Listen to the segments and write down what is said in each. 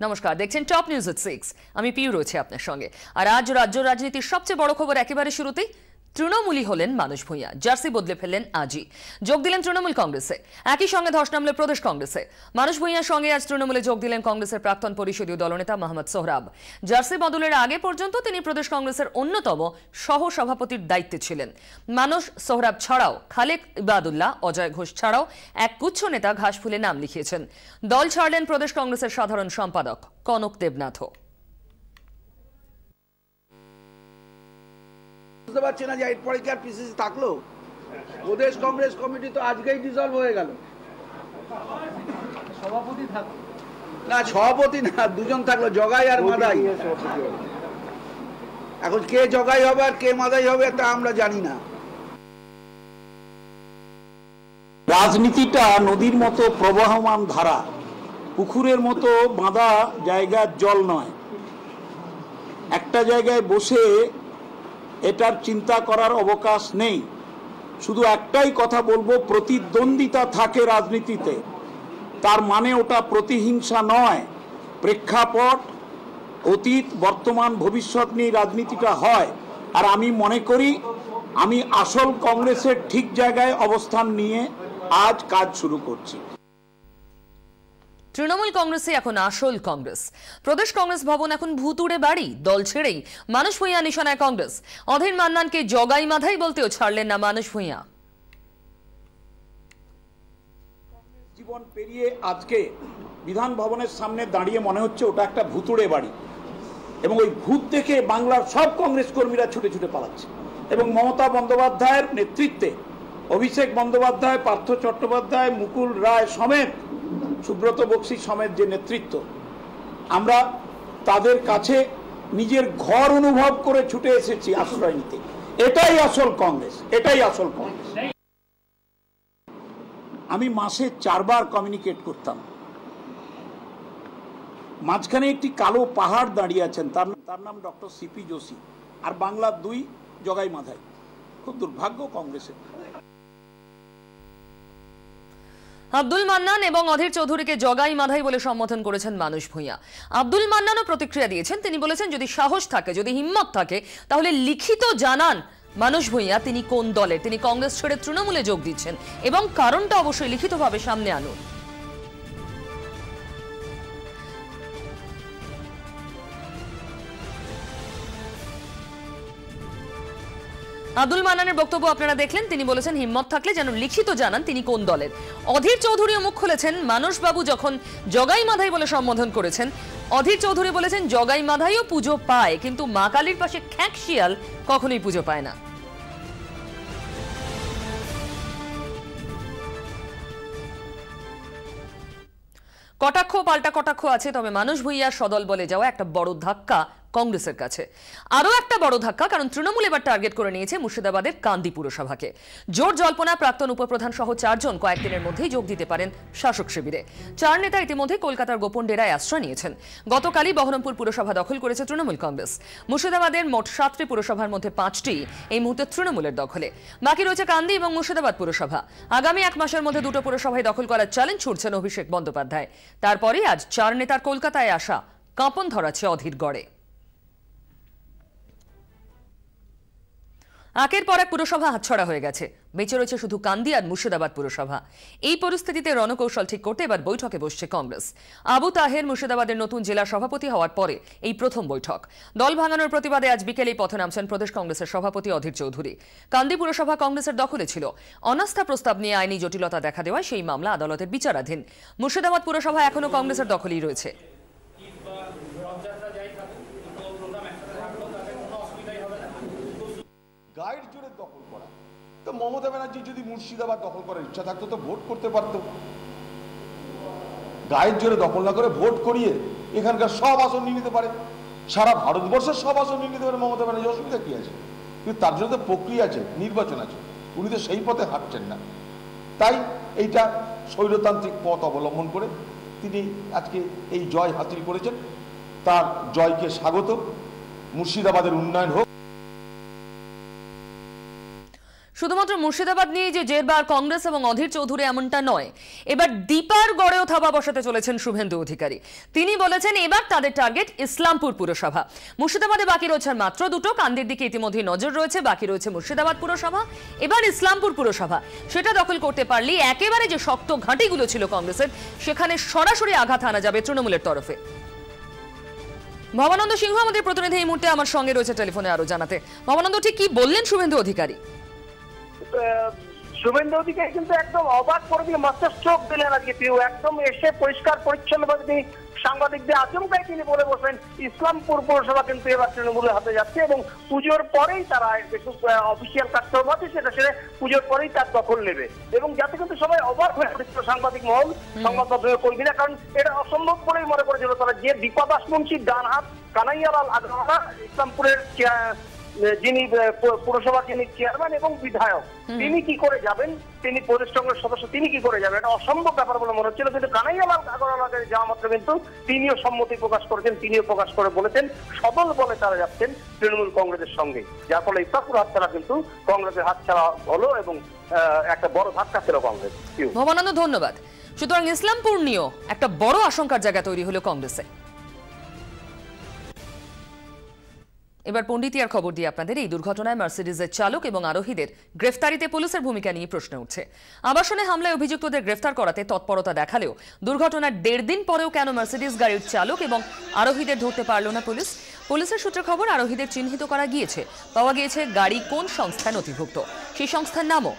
নমস্কার, দেখছেন top news এট 6। আমি পিউ রয়েছে আপনার সঙ্গে। আর আজ রাজ্য রাজনীতির সবচেয়ে বড় খবর একেবারে শুরুতেই। তৃণমূলী হলেন মানুষ ভূঁইয়া, জার্সি বদলে ফেললেন আজই। যোগ দিলেন তৃণমূল কংগ্রেসে। একই সঙ্গে ধস নামল প্রদেশ কংগ্রেসে। মানুষ ভূঁইয়ার সঙ্গে আজ তৃণমূলে যোগ দিলেন কংগ্রেসের প্রাক্তন পরিষদীয় দলনেতা মোহাম্মদ সোহরাব। জার্সি বদলের আগে পর্যন্ত তিনি প্রদেশ কংগ্রেসের অন্যতম সহ সভাপতির দায়িত্বে ছিলেন। মানুষ সোহরাব ছাড়াও খালেক ইবাদুল্লাহ, অজয় ঘোষ ছাড়াও এক গুচ্ছ নেতা ঘাসফুলে নাম লিখিয়েছেন। দল ছাড়লেন প্রদেশ কংগ্রেসের সাধারণ সম্পাদক কনক দেবনাথও। বুঝতে পারছি না যে এরপরে কি আর পিসিসি থাকলো? প্রদেশ কংগ্রেস কমিটি তো আজকেই ডিসলভ হয়ে গেল। সভাপতি থাকলো না, সভাপতি না, দুজন থাকলো, জগাই আর মাদাই। এখন কে জগাই হবে আর কে মাদাই হবে তা আমরা জানি না। রাজনীতিটা নদীর মতো প্রবাহমান ধারা, পুকুরের মতো বাঁধা জায়গার জল নয়। একটা জায়গায় বসে এটার চিন্তা করার অবকাশ নেই। শুধু একটাই কথা বলবো, প্রতিদ্বন্দ্বিতা থাকে রাজনীতিতে, তার মানে ওটা প্রতিহিংসা নয়। প্রেক্ষাপট, অতীত, বর্তমান, ভবিষ্যৎ নিয়ে রাজনীতিটা হয়। আর আমি মনে করি আমি আসল কংগ্রেসের ঠিক জায়গায় অবস্থান নিয়ে আজ কাজ শুরু করছি। তৃণমূল কংগ্রেসে এখন আসল কংগ্রেস। প্রদেশ কংগ্রেস ভবন এখন ভুতুড়ে বাড়ি। দল ছেড়েই মানুষ ভূঁইয়া নিশানায় কংগ্রেস। অধীর মান্নানকে জগাই মাধাই বলতেও ছাড়লেন না মানুষ ভূঁইয়া। জীবন পেরিয়ে আজকে বিধান ভবনের সামনে দাঁড়িয়ে মনে হচ্ছে ওটা একটা ভুতুড়ে বাড়ি, এবং ওই ভূত দেখে বাংলার সব কংগ্রেস কর্মীরা ছুটে ছুটে পালাচ্ছে। এবং মমতা বন্দ্যোপাধ্যায়ের নেতৃত্বে অভিষেক বন্দ্যোপাধ্যায়, পার্থ চট্টোপাধ্যায়, মুকুল রায় সমেত, সুব্রত বক্সী সমেত যে নেতৃত্ব, আমরা তাদের কাছে নিজের ঘর অনুভব করে ছুটে এসেছি আশ্রয় নিতে। এটাই আসল কংগ্রেস, এটাই আসল কংগ্রেস। আমি মাসে 4 বার কমিউনিকেট করতাম। মাঝখানে একটি কালো পাহাড় দাঁড়িয়ে আছেন, তার নাম ডক্টর সিপি যোশী, আর বাংলার 2 জগাই মাধাই। খুব দুর্ভাগ্য কংগ্রেসের। আব্দুল মান্নান এবং অধীর চৌধুরীকে জগাই মাধাই বলে সম্বোধন করেছেন মানুষ ভূঁইয়া। আব্দুল মান্নানও প্রতিক্রিয়া দিয়েছেন। তিনি বলেছেন, যদি সাহস থাকে, যদি হিম্মত থাকে, তাহলে লিখিত জানান মানুষ ভূঁইয়া তিনি কোন দলে, তিনি কংগ্রেস ছেড়ে তৃণমূলে যোগ দিচ্ছেন, এবং কারণটা অবশ্যই লিখিতভাবে সামনে আনুন। আব্দুল মান্নানের বক্তব্য আপনারা দেখলেন। তিনি বলেছেন, হিম্মত থাকলে যেন লিখিত জানান তিনি কোন দলের। অধীর চৌধুরীও মুখ খুলেছেন। মানুষবাবু যখন জগাই মাধাই বলে সম্বোধন করেছেন, অধীর চৌধুরী বলেছেন, জগাই মাধাইও পুজো পায়, কিন্তু মা কালীর পাশে খ্যাঁক শিয়াল কখনোই পুজো পায় না। কটাক্ষ পাল্টা কটাক্ষ আছে, তবে মানুষ ভূঁইয়ার সদল বলে যাওয়া একটা বড় ধাক্কা কংগ্রেসের কাছে। আরও একটা বড় ধাক্কা, কারণ তৃণমূল এবার টার্গেট করে নিয়েছে মুর্শিদাবাদের কান্দি পুরসভাকে। জোর জল্পনা প্রাক্তন উপপ্রধান সহ 4 জন কয়েকদিনের মধ্যেই যোগ দিতে পারেন শাসক শিবিরে। 4 নেতা ইতিমধ্যে কলকাতার গোপন ডেরায় আশ্রয় নিয়েছেন। গতকালই বহরমপুর পুরসভা দখল করেছে তৃণমূল কংগ্রেস। মুর্শিদাবাদের মোট 7টি পুরসভার মধ্যে 5টি এই মুহূর্তে তৃণমূলের দখলে। বাকি রয়েছে কান্দি এবং মুর্শিদাবাদ পুরসভা। আগামী 1 মাসের মধ্যে 2টো পুরসভায় দখল করার চ্যালেঞ্জ ছুড়ছেন অভিষেক বন্দ্যোপাধ্যায়। তারপরে আজ 4 নেতার কলকাতায় আসা কাঁপন ধরাচ্ছে অধীর গড়ে। একের পর এক পুরসভা হাতছড়া হয়ে গেছে। বেঁচে রয়েছে শুধু কান্দি আর মুর্শিদাবাদ পুরসভা। এই পরিস্থিতিতে রণকৌশল ঠিক করতে এবার বৈঠকে বসছে কংগ্রেস। আবু তাহের মুর্শিদাবাদের নতুন জেলা সভাপতি হওয়ার পরে এই প্রথম বৈঠক। দল ভাঙানোর প্রতিবাদে আজ বিকেলেই পথে নামছেন প্রদেশ কংগ্রেসের সভাপতি অধীর চৌধুরী। কান্দি পুরসভা কংগ্রেসের দখলে ছিল। অনাস্থা প্রস্তাব নিয়ে আইনি জটিলতা দেখা দেওয়ায় সেই মামলা আদালতের বিচারাধীন। মুর্শিদাবাদ পুরসভা এখনো কংগ্রেসের দখলেই রয়েছে। গাইড জোরে দখল করা, তো মমতা ব্যানার্জি যদি মুর্শিদাবাদ দখল করার ইচ্ছা থাকতো তো ভোট করতে পারত। গাইড জোরে দখল না করে ভোট করিয়ে এখানকার সব আসন নিয়ে নিতে পারে, সারা ভারতবর্ষের সব আসন নিয়ে নিতে পারে মমতা ব্যানার্জি। অসুবিধা কি আছে? কিন্তু তার জন্য তো প্রক্রিয়া আছে, নির্বাচন আছে। উনি তো সেই পথে হাঁটছেন না। তাই এইটা স্বৈরতান্ত্রিক পথ অবলম্বন করে তিনি আজকে এই জয় হাসিল করেছেন। তার জয়কে স্বাগত। মুর্শিদাবাদের উন্নয়ন হোক। শুধুমাত্র মুর্শিদাবাদ নিয়ে যে জেরবার কংগ্রেস এবং অধীর চৌধুরী এমনটা নয়, এবার দীপার গড়েও থাবা বসাতে চলেছেন শুভেন্দু অধিকারী। তিনি বলেছেন এবার তাদের টার্গেট ইসলামপুর পুরসভা। মুর্শিদাবাদে বাকি রয়েছে মাত্র দুটো, কান্দির দিকে ইতিমধ্যে নজর রয়েছে, বাকি রয়েছে মুর্শিদাবাদ পুরসভা, এবার ইসলামপুর পুরসভা। সেটা দখল করতে পারলেই একেবারে যে শক্ত ঘাঁটিগুলো ছিল কংগ্রেসের, সেখানে সরাসরি আঘাত আনা যাবে তৃণমূলের তরফে। ভবানন্দ সিংহ আমাদের প্রতিনিধি এই মুহূর্তে আমার সঙ্গে রয়েছে টেলিফোনে আরো জানাতে। ভবানন্দ, ঠিক কি বললেন শুভেন্দু অধিকারী? শুভেন্দু অধিকারী কিন্তু একদম অবাক করে দিয়ে মাস্টার চোখ দিলেন আজকে। তিনি একদম এসে পরিষ্কার পরিচ্ছন্নভাবে তিনি সাংবাদিকদের আচমকাই তিনি বলে বসলেন ইসলামপুর পৌরসভা কিন্তু এবার তৃণমূলের হাতে যাচ্ছে এবং পুজোর পরেই তারা একটু অফিসিয়াল কাজকর্ম আছে সেটা সেরে পুজোর পরেই তার দখল নেবে। এবং যাতে কিন্তু সবাই অবাক হয়ে পড়েছিল সাংবাদিক মহল, সংবাদ মাধ্যমের কর্মীরা, কারণ এটা অসম্ভব বলেই মনে করেছিল তারা যে দীপাদাস মুন্সির ডান হাত কানাইয়ালাল আগরওয়ালা, ইসলামপুরের যিনি পুরসভার যিনি চেয়ারম্যান এবং বিধায়ক, তিনি কি করে যাবেন, তিনি প্রদেশ কংগ্রেস সদস্য, তিনি কি করে যাবেন, এটা অসম্ভব ব্যাপার বলে মনে হচ্ছিল। কিন্তু কানাইয়ালাল আগরওয়ালাকে যাওয়া মাত্র কিন্তু তিনিও সম্মতি প্রকাশ করেছেন, তিনিও প্রকাশ করে বলেছেন সদল বলে তারা যাচ্ছেন তৃণমূল কংগ্রেসের সঙ্গে, যার ফলে ইসলামপুর হাতছাড়া কিন্তু কংগ্রেসের হাতছাড়া হলো এবং একটা বড় ধাক্কা ছিল কংগ্রেস। ভবানন্দ, ধন্যবাদ। সুতরাং ইসলামপুর নিয়েও একটা বড় আশঙ্কার জায়গা তৈরি হলো কংগ্রেসে। এবার পণ্ডিতিয়ার খবর দিয়ে আপনাদের। এই দুর্ঘটনায় মার্সিডিজের চালক এবং আরোহীদের গ্রেফতারিতে পুলিশের ভূমিকা নিয়ে প্রশ্ন উঠছে। আবাসনে হামলায় অভিযুক্তদের গ্রেফতার করাতে তৎপরতা দেখালেও দুর্ঘটনার 1.5 দিন পরেও কেন মার্সিডিজ গাড়ির চালক এবং আরোহীদের ধরতে পারল না পুলিশ? পুলিশের সূত্রে খবর, আরোহীদের চিহ্নিত করা গিয়েছে, পাওয়া গিয়েছে গাড়ি কোন সংস্থায় নথিভুক্ত, সেই সংস্থার নামও।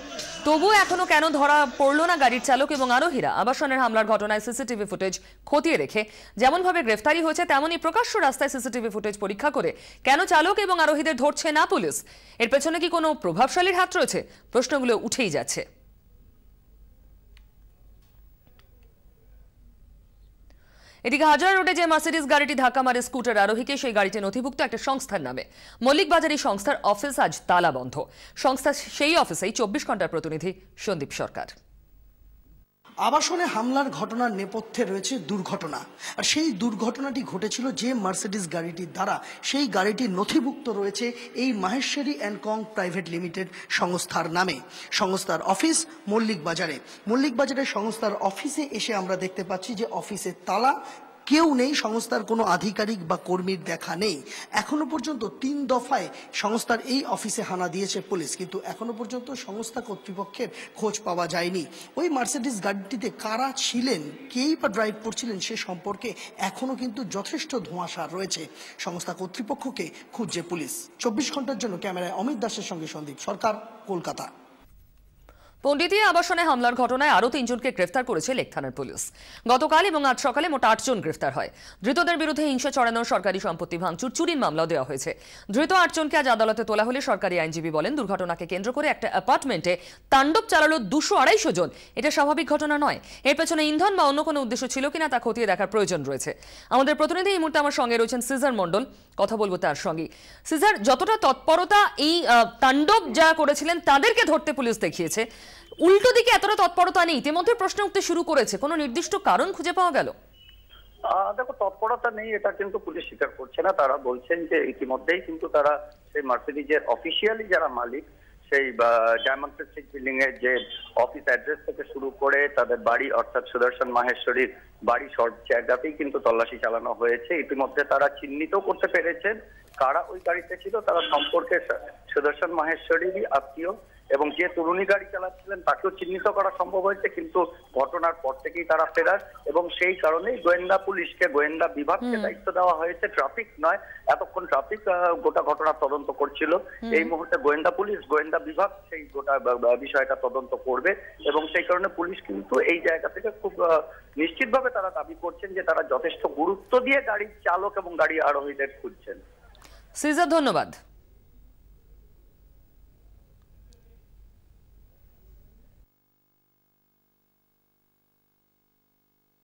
তবুও এখনো কেন ধরা পড়ল না গাড়ির চালক এবং আরোহীরা? আবাসনের হামলার ঘটনায় সিসিটিভি ফুটেজ খতিয়ে রেখে যেমনভাবে গ্রেফতারি হয়েছে, তেমনই প্রকাশ্য রাস্তায় সিসিটিভি ফুটেজ পরীক্ষা করে কেন চালক এবং আরোহীদের ধরছে না পুলিশ? এর পেছনে কি কোনো প্রভাবশালীর হাত রয়েছে? প্রশ্নগুলো উঠেই যাচ্ছে। এদিকে হাজার রোডে যে মার্সিডিজ গাড়িটি ধাক্কা মারে স্কুটার আরোহীকে, সেই গাড়িটি নথিভুক্ত একটা সংস্থার নামে। মল্লিক বাজার এই সংস্থার অফিস আজ তালা বন্ধ। সংস্থা সেই অফিসেই 24 ঘন্টার প্রতিনিধি সন্দীপ সরকার। আবাসনে হামলার ঘটনার নেপথ্যে রয়েছে দুর্ঘটনা, আর সেই দুর্ঘটনাটি ঘটেছিল যে মার্সিডিজ গাড়িটির দ্বারা। সেই গাড়িটি নথিভুক্ত রয়েছে এই Maheshwari and Kong private limited সংস্থার নামে। সংস্থার অফিস মল্লিক বাজারে। মল্লিক বাজারের সংস্থার অফিসে এসে আমরা দেখতে পাচ্ছি যে অফিসের তালা, কেউ নেই, সংস্থার কোনো আধিকারিক বা কর্মীর দেখা নেই। এখনো পর্যন্ত 3 দফায় সংস্থার এই অফিসে হানা দিয়েছে পুলিশ, কিন্তু এখনো পর্যন্ত সংস্থা কর্তৃপক্ষের খোঁজ পাওয়া যায়নি। ওই মার্সিডিজ গাড়িটিতে কারা ছিলেন, কেই বা ড্রাইভ করছিলেন সে সম্পর্কে এখনো কিন্তু যথেষ্ট ধোঁয়াশা রয়েছে। সংস্থা কর্তৃপক্ষকে খুঁজছে পুলিশ। 24 ঘন্টার জন্য ক্যামেরায় অমিত দাসের সঙ্গে সন্দীপ সরকার, কলকাতা। পণ্ডিতিয়া আবাসনে হামলার ঘটনায় আরও 3 জনকে গ্রেফতার করেছে লেক থানার পুলিশ। গতকাল এবং আজ সকালে মোট 8 জন গ্রেফতার হয়। ধৃতদের বিরুদ্ধে হিংসা ছড়ানো, সরকারি সম্পত্তি ভাঙচুর, চুরির মামলাও দেওয়া হয়েছে। ধৃত 8 জনকে আজ আদালতে তোলা হলে সরকারি আইনজীবী বলেন, দুর্ঘটনাকে কেন্দ্র করে একটা অ্যাপার্টমেন্টে তাণ্ডব চালালো 200-250 জন। এটা স্বাভাবিক ঘটনা নয়। এর পেছনে ইন্ধন বা অন্য কোনো উদ্দেশ্য ছিল কিনা তা খতিয়ে দেখার প্রয়োজন রয়েছে। আমাদের প্রতিনিধি এই মুহূর্তে আমার সঙ্গে রয়েছেন সিজার মণ্ডল, কথা বলবো তার সঙ্গে। সিজার, যতটা তৎপরতা এই তাণ্ডব যা করেছিলেন তাদেরকে ধরতে পুলিশ দেখিয়েছে, উল্টো দিকে এতটা তৎপরতা নেই। ইতিমধ্যে প্রশ্ন উঠতে শুরু করেছে, কোনো নির্দিষ্ট কারণ খুঁজে পাওয়া গেল? দেখো, তৎপরতা নেই এটা কিন্তু পুলিশ স্বীকার করছে না। তারা বলছেন যে ইতিমধ্যেই কিন্তু তারা সেই মার্সিডিজের অফিসিয়ালি যারা মালিক, সেই ডায়মন্ড স্ট্রিট বিল্ডিং এর যে অফিস অ্যাড্রেস থেকে শুরু করে তাদের বাড়ি, অর্থাৎ সুদর্শন মাহেশ্বরীর বাড়ি, সব জায়গাতেই কিন্তু তল্লাশি চালানো হয়েছে। ইতিমধ্যে তারা চিহ্নিত করতে পেরেছেন কারা ওই গাড়িতে ছিল। তারা সম্পর্কে সুদর্শন মাহেশ্বরীরই আত্মীয়, এবং যে তরুণী গাড়ি চালাচ্ছিলেন তাকেও চিহ্নিত করা সম্ভব হয়েছে, কিন্তু ঘটনার পর থেকেই তারা ফেরার, এবং সেই কারণেই গোয়েন্দা পুলিশকে, গোয়েন্দা বিভাগকে দায়িত্ব দেওয়া হয়েছে। ট্রাফিক নয়, এতক্ষণ ট্রাফিক গোটা ঘটনার তদন্ত করছিল। এই মুহূর্তে গোয়েন্দা পুলিশ, গোয়েন্দা বিভাগ সেই গোটা বিষয়টা তদন্ত করবে, এবং সেই কারণে পুলিশ কিন্তু এই জায়গা থেকে খুব নিশ্চিতভাবে তারা দাবি করছেন যে তারা যথেষ্ট গুরুত্ব দিয়ে গাড়ির চালক এবং গাড়ি আরোহীদের খুঁজছেন। সিজার, ধন্যবাদ।